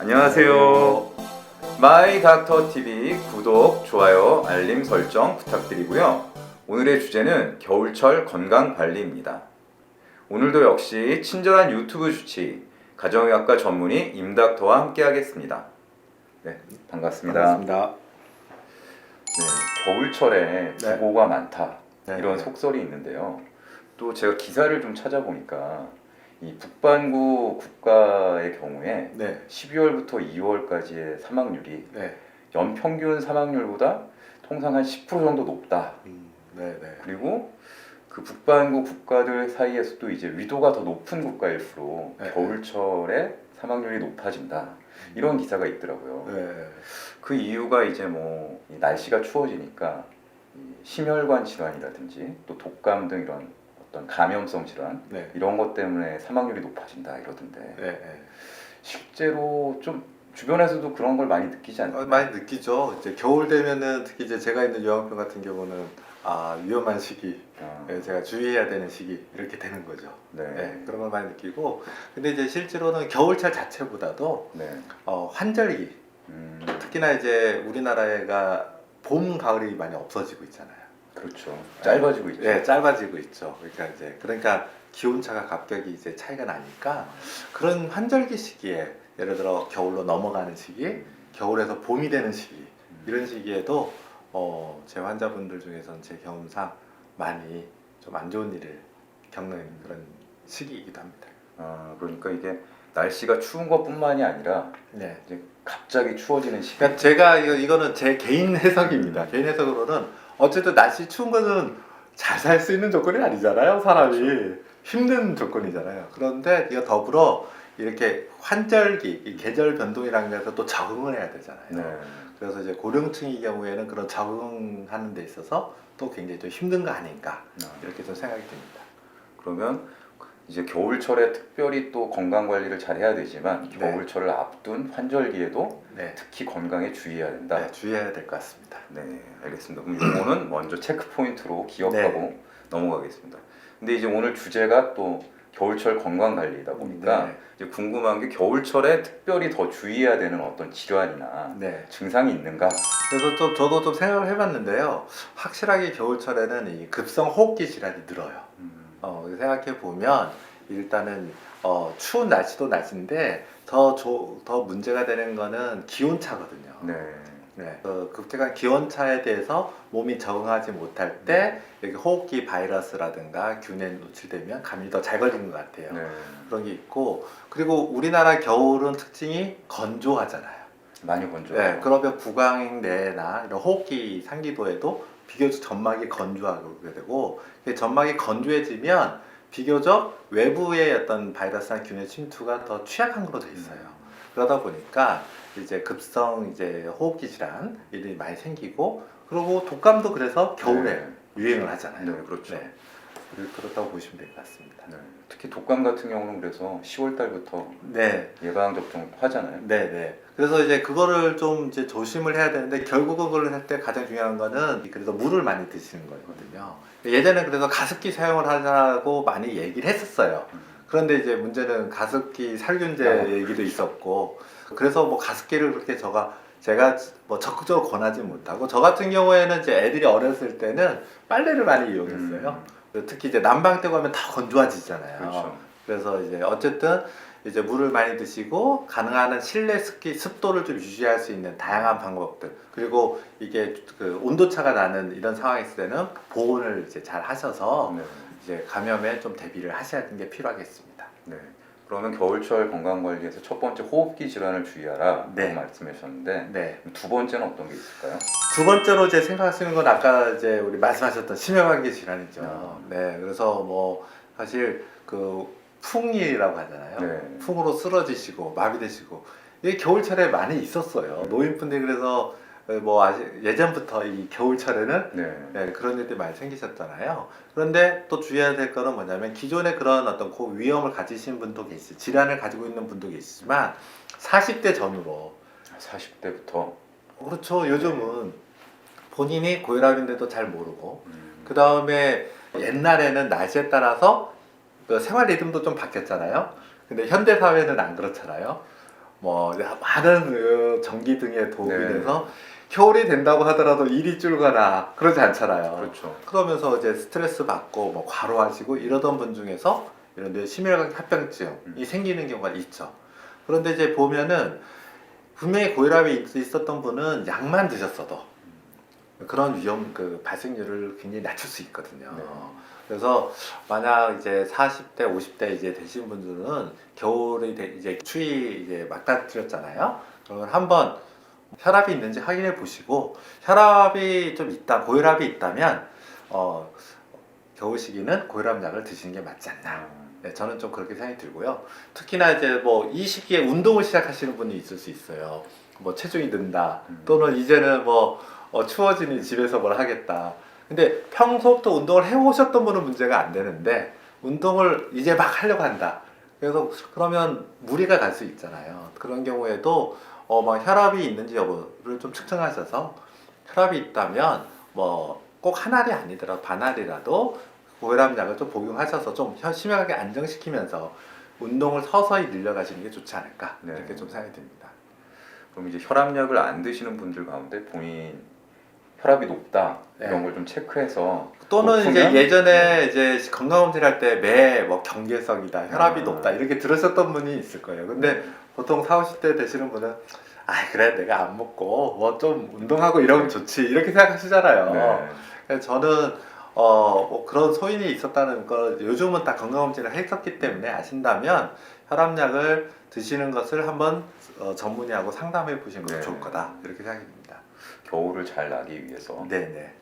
안녕하세요. 마이닥터TV 구독, 좋아요, 알림 설정 부탁드리고요. 오늘의 주제는 겨울철 건강관리입니다. 오늘도 역시 친절한 유튜브 주치 가정의학과 전문의 임닥터와 함께 하겠습니다. 네, 반갑습니다. 반갑습니다. 네, 겨울철에 부고가 많다 이런 네. 속설이 있는데요. 또 제가 기사를 좀 찾아보니까 이 북반구 국가의 경우에 네. 12월부터 2월까지의 사망률이 네. 연평균 사망률보다 통상 한 10% 정도 높다. 네. 네. 그리고 그 북반구 국가들 사이에서도 이제 위도가 더 높은 국가일수록 네. 겨울철에 사망률이 높아진다. 이런 기사가 있더라고요. 네. 그 이유가 이제 뭐이 날씨가 추워지니까 이 심혈관 질환이라든지 또 독감 등 이런 어떤 감염성 질환 네. 이런 것 때문에 사망률이 높아진다 이러던데 네. 네. 실제로 좀 주변에서도 그런 걸 많이 느끼지 않나요? 많이 느끼죠. 이제 겨울 되면은 특히 이제 제가 있는 요양병 같은 경우는 위험한 시기, 제가 주의해야 되는 시기 이렇게 되는 거죠. 네. 네. 그런 걸 많이 느끼고, 근데 이제 실제로는 겨울철 자체보다도 네. 환절기, 특히나 이제 우리나라가 봄, 가을이 많이 없어지고 있잖아요. 그렇죠. 짧아지고 있죠. 네, 짧아지고 있죠. 그러니까 기온차가 갑자기 이제 차이가 나니까 그런 환절기 시기에 예를 들어 겨울로 넘어가는 시기, 겨울에서 봄이 되는 시기 이런 시기에도 제 환자분들 중에서는 제 경험상 많이 좀 안 좋은 일을 겪는 그런 시기이기도 합니다. 그러니까 이게 날씨가 추운 것뿐만이 아니라 네. 이제 갑자기 추워지는 시기. 그러니까 제가 이거는 제 개인 해석입니다. 개인 해석으로는 어쨌든 날씨 추운 것은 잘 살 수 있는 조건이 아니잖아요. 사람이 그렇죠. 힘든 조건이잖아요. 그런데 이거 더불어 이렇게 환절기, 이 계절 변동이라는 데서 또 적응을 해야 되잖아요. 네. 그래서 이제 고령층의 경우에는 그런 적응하는 데 있어서 또 굉장히 좀 힘든 거 아닌가 이렇게 좀 생각이 듭니다. 그러면 이제 겨울철에 특별히 또 건강 관리를 잘 해야 되지만 네. 겨울철을 앞둔 환절기에도 네, 특히 건강에 주의해야 된다. 네 주의해야 될 것 같습니다. 네, 알겠습니다. 그럼 이거는 먼저 체크 포인트로 기억하고 넘어가겠습니다. 근데 이제 오늘 주제가 또 겨울철 건강 관리이다 보니까 네. 이제 궁금한 게 겨울철에 특별히 더 주의해야 되는 어떤 질환이나 네. 증상이 있는가? 그래서 좀 저도 좀 생각을 해봤는데요. 확실하게 겨울철에는 이 급성 호흡기 질환이 늘어요. 생각해 보면 일단은 추운 날씨도 날씨인데 더 문제가 되는 거는 기온차거든요. 네. 네. 급격한 기온차에 대해서 몸이 적응하지 못할 때 여기 호흡기 바이러스라든가 균에 노출되면 감이 더 잘 걸리는 것 같아요. 네. 그런 게 있고, 그리고 우리나라 겨울은 특징이 건조하잖아요. 많이 건조. 네, 그러면 구강내나 이런 호흡기 상기도에도 비교적 점막이 건조하게 되고, 점막이 건조해지면 비교적 외부의 어떤 바이러스나 균의 침투가 더 취약한 걸로 돼 있어요. 그러다 보니까 이제 급성 이제 호흡기 질환 일이 많이 생기고, 그리고 독감도 그래서 겨울에 네. 유행을 하잖아요. 네, 그렇죠. 그렇다고 보시면 될 것 같습니다. 네. 특히 독감 같은 경우는 그래서 10월 달부터 네. 예방 접종 하잖아요. 네네. 그래서 이제 그거를 좀 이제 조심을 해야 되는데, 결국은 그걸 할 때 가장 중요한 거는 그래서 물을 많이 드시는 거거든요. 예전에 그래서 가습기 사용을 하자고 많이 얘기를 했었어요. 그런데 이제 문제는 가습기 살균제 얘기도 있었고, 그래서 뭐 가습기를 그렇게 제가 뭐 적극적으로 권하지 못하고, 저 같은 경우에는 이제 애들이 어렸을 때는 빨래를 많이 이용했어요. 특히 이제 난방 때고 하면 다 건조해지잖아요. 그렇죠. 그래서 이제 어쨌든 이제 물을 많이 드시고, 가능한 한 실내 습도를 좀 유지할 수 있는 다양한 방법들, 그리고 이게 그 온도차가 나는 이런 상황이 있을 때는 보온을 이제 잘 하셔서 네. 이제 감염에 좀 대비를 하셔야 하는 게 필요하겠습니다. 네. 그러면 겨울철 건강 관리에서 첫 번째 호흡기 질환을 주의하라 네. 라고 말씀하셨는데 네. 두 번째는 어떤 게 있을까요? 두 번째로 이제 생각하시는 건 아까 이제 우리 말씀하셨던 심혈관계 질환이죠. 아. 네. 그래서 뭐 사실 그 풍이라고 하잖아요. 네. 풍으로 쓰러지시고 마비되시고, 이게 겨울철에 많이 있었어요. 노인분들이 그래서 뭐 예전부터 이 겨울철에는 네. 그런 일들이 많이 생기셨잖아요. 그런데 또 주의해야 될 거는 뭐냐면, 기존에 그런 어떤 위험을 가지신 분도 계시, 질환을 가지고 있는 분도 계시지만 40대 전후로 40대부터 그렇죠. 요즘은 본인이 고혈압인데도 잘 모르고, 음. 그 다음에 옛날에는 날씨에 따라서 그 생활 리듬도 좀 바뀌었잖아요. 근데 현대 사회는 안 그렇잖아요. 뭐 많은 전기등에 도움이 네. 돼서 겨울이 된다고 하더라도 일이 줄거나 그러지 않잖아요. 그렇죠. 그러면서 이제 스트레스 받고 뭐 과로하시고 이러던 분 중에서 이런 데 심혈관 합병증이 생기는 경우가 있죠. 그런데 이제 보면은 분명히 고혈압이 있었던 분은 약만 드셨어도 그런 위험 그 발생률을 굉장히 낮출 수 있거든요. 네. 그래서 만약 이제 40대, 50대 이제 되신 분들은 겨울에 이제 추위 이제 맞닥뜨렸잖아요. 그러면 한번 혈압이 있는지 확인해 보시고 혈압이 좀 있다, 고혈압이 있다면 겨울 시기는 고혈압 약을 드시는 게 맞지 않나. 네, 저는 좀 그렇게 생각이 들고요. 특히나 이제 뭐 이 시기에 운동을 시작하시는 분이 있을 수 있어요. 뭐 체중이 는다, 또는 이제는 뭐 추워지니 집에서 뭘 하겠다. 근데 평소부터 운동을 해오셨던 분은 문제가 안 되는데 운동을 이제 막 하려고 한다. 그래서 그러면 무리가 갈 수 있잖아요. 그런 경우에도 막 혈압이 있는지 여부를 좀 측정하셔서 혈압이 있다면 뭐 꼭 한 알이 아니더라도 반 알이라도 고혈압 약을 좀 복용하셔서 좀 심하게 안정시키면서 운동을 서서히 늘려가시는 게 좋지 않을까 네. 이렇게 좀 생각이 듭니다. 그럼 이제 혈압약을 안 드시는 분들 가운데 본인 혈압이 높다 이런 네. 걸 좀 체크해서 또는 높으면? 이제 예전에 이제 건강검진 할 때 매 뭐 경계성이다, 혈압이 아. 높다 이렇게 들으셨던 분이 있을 거예요. 근데 보통 40, 50대 되시는 분은 아 그래 내가 안 먹고 뭐 좀 운동하고 이러면 좋지 이렇게 생각하시잖아요. 네. 그래서 저는 뭐 그런 소인이 있었다는 걸 요즘은 다 건강검진을 했었기 때문에 아신다면 혈압약을 드시는 것을 한번 전문의하고 상담해 보시는 것도 네. 좋을 거다 이렇게 생각이 듭니다. 겨울을 잘 나기 위해서. 네네.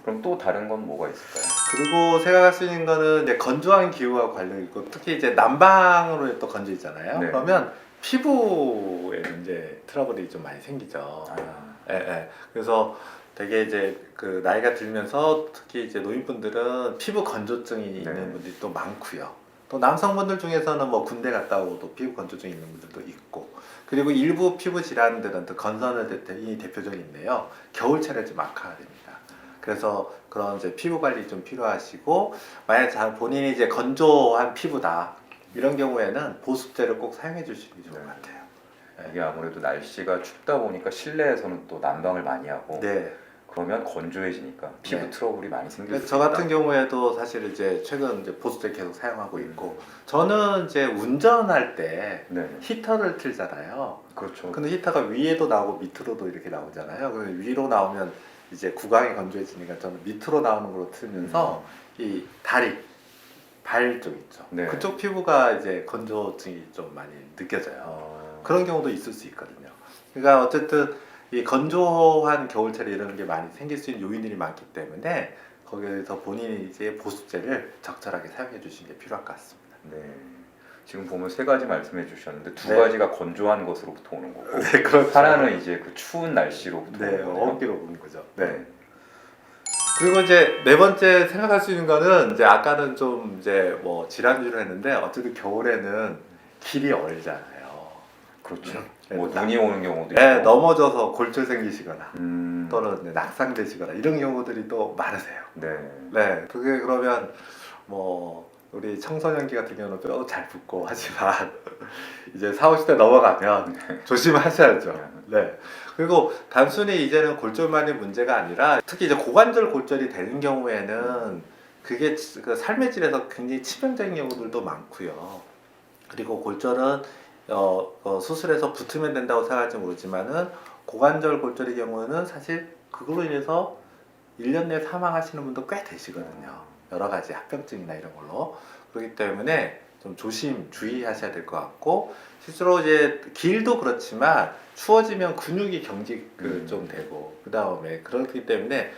그럼 또 다른 건 뭐가 있을까요? 그리고 생각할 수 있는 거는 이제 건조한 기후와 관련 있고 특히 이제 난방으로 또 건조 있잖아요. 네. 그러면 피부에 이제 트러블이 좀 많이 생기죠. 아, 예, 예. 그래서 되게 이제 그 나이가 들면서 특히 이제 노인분들은 피부 건조증이 있는 네. 분들이 또 많고요. 또 남성분들 중에서는 뭐 군대 갔다 오고 피부 건조증 있는 분들도 있고 그리고 일부 피부 질환들은 또 건선의 대표적인데요. 겨울철에 좀 악화가 됩니다. 그래서 그런 이제 피부 관리 좀 필요하시고 만약 본인이 이제 건조한 피부다 이런 경우에는 보습제를 꼭 사용해 주시는 게 좋을 것 같아요. 이게 아무래도 날씨가 춥다 보니까 실내에서는 또 난방을 많이 하고 네. 그러면 건조해지니까 피부 네. 트러블이 많이 생길 그래서 수 저 있다. 같은 경우에도 사실 이제 최근 이제 보습제 계속 사용하고 있고 저는 이제 운전할 때 네, 히터를 틀잖아요. 그렇죠. 근데 히터가 위에도 나오고 밑으로도 이렇게 나오잖아요. 그럼 위로 나오면 이제 구강이 건조해지니까 저는 밑으로 나오는 걸로 틀면서 이 다리, 발 쪽 있죠. 네. 그쪽 피부가 이제 건조증이 좀 많이 느껴져요. 그런 경우도 있을 수 있거든요. 그러니까 어쨌든 이 건조한 겨울철에 이런 게 많이 생길 수 있는 요인들이 많기 때문에 거기에서 본인이 이제 보습제를 적절하게 사용해 주시는 게 필요할 것 같습니다. 네. 지금 보면 세 가지 말씀해 주셨는데 두 네. 가지가 건조한 것으로부터 오는 거고 네, 그렇죠. 하나는 이제 그 추운 날씨로부터 네, 오는 거네요. 어깨로 보는 거죠. 네. 그리고 이제 네 번째 생각할 수 있는 거는 이제 아까는 좀 이제 뭐 질환주로 했는데 어쨌든 겨울에는 길이 얼잖아요. 그렇죠. 네, 뭐 나- 눈이 오는 경우도 네, 있고. 넘어져서 골절 생기시거나 음, 또는 낙상되시거나 이런 경우들이 또 많으세요. 네. 네, 그게 그러면 뭐 우리 청소년기 같은 경우는 뼈도 잘 붙고 하지만 이제 40, 50대 넘어가면 조심하셔야죠. 네. 그리고 단순히 이제는 골절만이 문제가 아니라 특히 이제 고관절 골절이 되는 경우에는 그게 그 삶의 질에서 굉장히 치명적인 경우들도 많고요. 그리고 골절은 수술해서 붙으면 된다고 생각할지 모르지만은 고관절 골절의 경우는 사실 그걸로 인해서 1년 내에 사망하시는 분도 꽤 되시거든요. 여러 가지 합병증이나 이런 걸로. 그렇기 때문에 좀 주의하셔야 될 것 같고 실제로 이제 길도 그렇지만 추워지면 근육이 경직 좀 되고 그 다음에 그렇기 때문에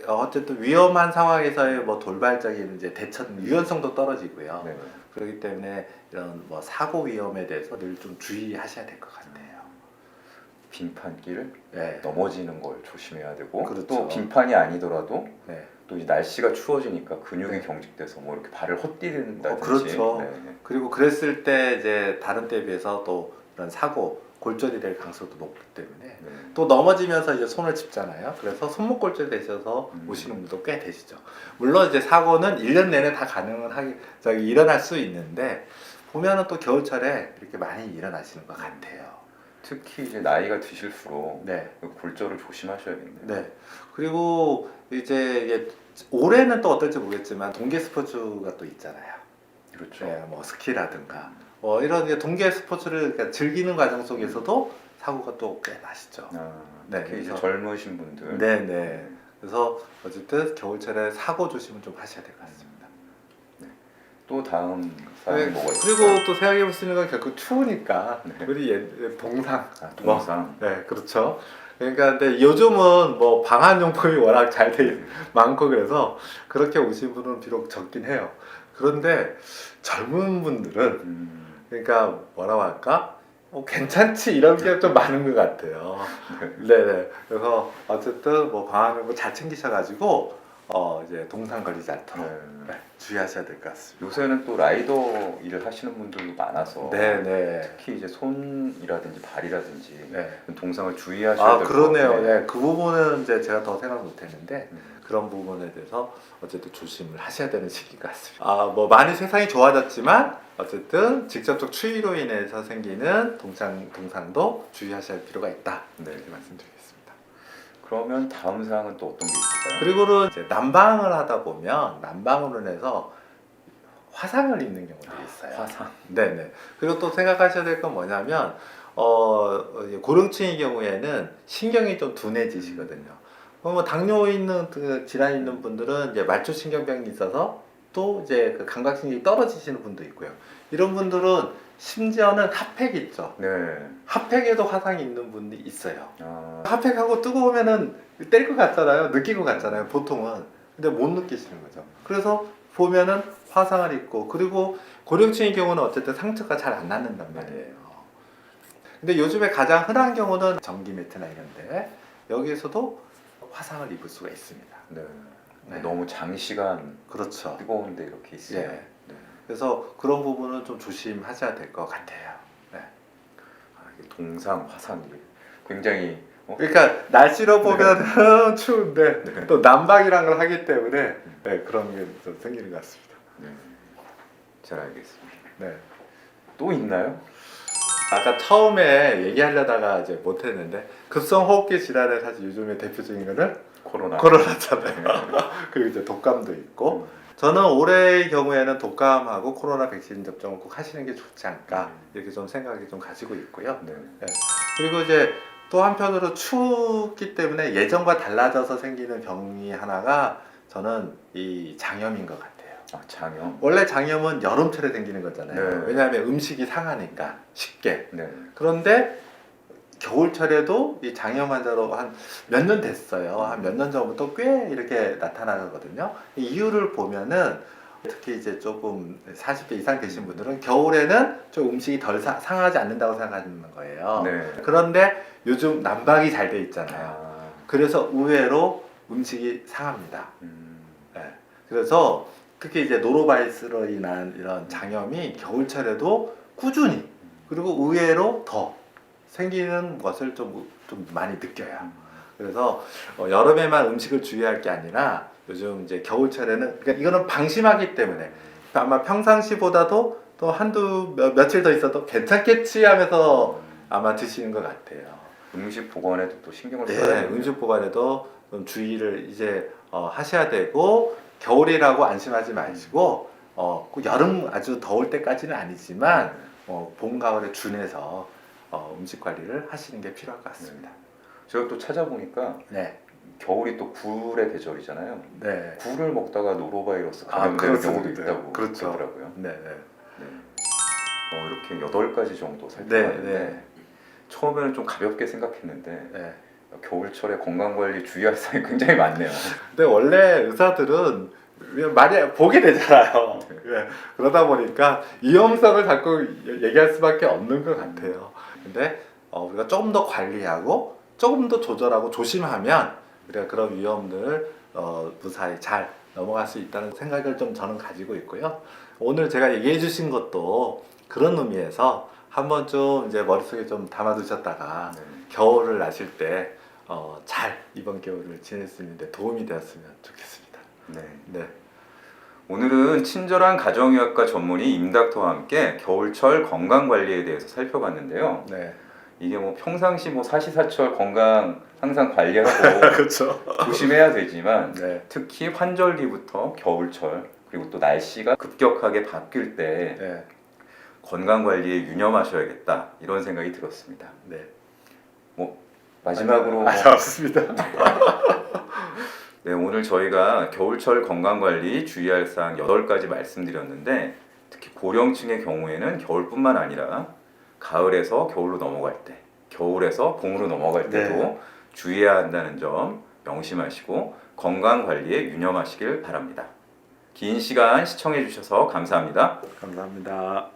어쨌든 위험한 상황에서의 뭐 돌발적인 이제 대처 유연성도 떨어지고요. 네. 그렇기 때문에 이런 뭐 사고 위험에 대해서 늘 좀 주의하셔야 될 것 같아요. 빈판길 네. 넘어지는 걸 조심해야 되고 그렇죠. 또 빈판이 아니더라도 네. 또 이제 날씨가 추워지니까 근육이 네. 경직돼서 뭐 이렇게 발을 헛디딘다든지 그렇죠. 네. 그리고 그랬을 때 이제 다른 때에 비해서 또 이런 사고 골절이 될 가능성도 높기 때문에 네. 또 넘어지면서 이제 손을 짚잖아요. 그래서 손목 골절 되셔서 음. 오시는 분도 꽤 되시죠. 물론 이제 사고는 1년 내내 다 일어날 수 있는데 보면은 또 겨울철에 이렇게 많이 일어나시는 것 같아요. 특히 이제 나이가 드실수록 네. 골절을 조심하셔야겠네요. 네. 그리고 이제 이게 올해는 또 어떨지 모르겠지만 동계 스포츠가 또 있잖아요. 그렇죠. 네, 뭐 스키라든가 이런 이제 동계 스포츠를 그러니까 즐기는 과정 속에서도 사고가 또 꽤 나시죠. 네, 특히 이제 그래서- 젊으신 분들. 네네. 그래서 어쨌든 겨울철에 사고 조심을 좀 하셔야 될 것 같습니다. 또 다음 사항이 뭐가 있을까요? 그리고 또 생각해 볼 수 있는 건 결국 추우니까 네. 우리 동상. 동상. 네, 그렇죠. 그러니까 근데 요즘은 뭐 방한용품이 워낙 잘 돼 많고 그래서 그렇게 오신 분은 비록 적긴 해요. 그런데 젊은 분들은 그러니까 뭐라고 할까? 괜찮지 이런 게 좀 많은 것 같아요. 네네. 그래서 어쨌든 뭐 방한용품 잘 챙기셔가지고 이제 동상 걸리지 않도록 네. 주의하셔야 될 것 같습니다. 요새는 또 라이더 일을 하시는 분들도 많아서 네네. 특히 이제 손이라든지 발이라든지 네. 동상을 주의하셔야 될 것 그러네요. 같아요. 네, 그 부분은 이제 제가 더 생각 못했는데 음. 그런 부분에 대해서 어쨌든 조심을 하셔야 되는 시기인 것 같습니다. 뭐 많이 세상이 좋아졌지만 어쨌든 직접적 추위로 인해서 생기는 동상도 주의하셔야 할 필요가 있다. 네. 이렇게 말씀드리겠습니다. 그러면 다음 사항은 또 어떤 게 있을까요? 그리고는 이제 난방을 하다 보면 난방으로 인해서 화상을 입는 경우들이 있어요. 화상. 네네. 그리고 또 생각하셔야 될 건 뭐냐면 이제 고령층의 경우에는 신경이 좀 둔해지시거든요. 뭐 당뇨 있는 그 질환 있는 분들은 이제 말초신경병이 있어서 또 이제 그 감각신경이 떨어지시는 분도 있고요. 이런 분들은 심지어는 핫팩 있죠. 네. 핫팩에도 화상이 있는 분이 있어요. 아, 핫팩하고 뜨거우면은 뗄 것 같잖아요. 느낄 것 같잖아요. 보통은. 근데 못 느끼시는 거죠. 그래서 보면은 화상을 입고 그리고 고령층의 경우는 어쨌든 상처가 잘 안 낫는단 말이에요. 근데 요즘에 가장 흔한 경우는 전기 매트나 이런데 여기에서도 화상을 입을 수가 있습니다. 네. 네. 너무 장시간 그렇죠. 뜨거운데 이렇게 있어요. 예. 네. 그래서 그런 부분은 좀 조심하셔야 될 것 같아요. 네. 이게 동상, 화상 이게 굉장히 그러니까 날씨로 보면은 추운데 네. 또 난방이란 걸 하기 때문에 네, 그런 게 좀 생기는 것 같습니다. 네. 잘 알겠습니다. 네. 또 있나요? 아까 처음에 얘기하려다가 이제 못했는데 급성호흡기 질환의 사실 요즘에 대표적인 거는 코로나잖아요. 그리고 이제 독감도 있고 저는 올해의 경우에는 독감하고 코로나 백신 접종을 꼭 하시는 게 좋지 않을까 이렇게 좀 생각이 좀 가지고 있고요. 네. 그리고 이제 또 한편으로 춥기 때문에 예전과 달라져서 생기는 병이 하나가 저는 이 장염인 것 같아요. 장염. 원래 장염은 여름철에 생기는 거잖아요. 네. 왜냐하면 음식이 상하니까 쉽게. 네. 그런데 겨울철에도 이 장염 환자로 한 몇 년 됐어요. 한 몇 년 전부터 꽤 이렇게 나타나거든요. 이 이유를 보면은 특히 이제 조금 40대 이상 되신 분들은 겨울에는 좀 음식이 덜 상하지 않는다고 생각하는 거예요. 네. 그런데 요즘 난방이 잘 돼 있잖아요. 그래서 의외로 음식이 상합니다. 네. 그래서 특히 이제 노로바이러스로 인한 이런 장염이 겨울철에도 꾸준히 그리고 의외로 더 생기는 것을 좀 많이 느껴요. 그래서 여름에만 음식을 주의할 게 아니라 요즘 이제 겨울철에는 그러니까 이거는 방심하기 때문에 아마 평상시보다도 또 며칠 더 있어도 괜찮겠지 하면서 아마 드시는 것 같아요. 음식 보관에도 또 신경을 써야 네, 돼요. 음식 보관에도 좀 주의를 이제 하셔야 되고 겨울이라고 안심하지 마시고 꼭 여름 아주 더울 때까지는 아니지만 봄 가을에 준해서 음식 관리를 하시는 게 필요할 것 같습니다. 제가 또 찾아보니까 네, 겨울이 또 굴의 계절이잖아요. 네, 굴을 먹다가 노로바이러스 아, 감염되는 그렇습니다. 경우도 있다고 그렇죠. 그러더라고요. 네, 네. 이렇게 8가지 정도 살펴봤는데 네. 처음에는 좀 가볍게 생각했는데 네. 겨울철에 건강관리 주의할 사항이 굉장히 많네요. 근데 원래 의사들은 많이 보게 되잖아요. 예, 그러다 보니까 위험성을 자꾸 얘기할 수밖에 없는 것 같아요. 근데 우리가 조금 더 관리하고 조금 더 조절하고 조심하면 우리가 그런 위험들을 무사히 잘 넘어갈 수 있다는 생각을 좀 저는 가지고 있고요. 오늘 제가 얘기해 주신 것도 그런 의미에서 한번 좀 이제 머릿속에 좀 담아두셨다가 겨울을 나실 때 잘 이번 겨울을 지낼 수 있는데 도움이 되었으면 좋겠습니다. 네. 네. 오늘은 친절한 가정의학과 전문의 임닥터와 함께 겨울철 건강 관리에 대해서 살펴봤는데요. 네. 이게 뭐 평상시 뭐 사시사철 건강 항상 관리하고 그렇죠. 조심해야 되지만 네. 특히 환절기부터 겨울철 그리고 또 날씨가 급격하게 바뀔 때 네. 건강 관리에 유념하셔야겠다 이런 생각이 들었습니다. 네. 마지막으로 맞습니다. 네, 오늘 저희가 겨울철 건강관리 주의할 사항 8가지 말씀드렸는데 특히 고령층의 경우에는 겨울뿐만 아니라 가을에서 겨울로 넘어갈 때, 겨울에서 봄으로 넘어갈 때도 네. 주의해야 한다는 점 명심하시고 건강관리에 유념하시길 바랍니다. 긴 시간 시청해 주셔서 감사합니다. 감사합니다.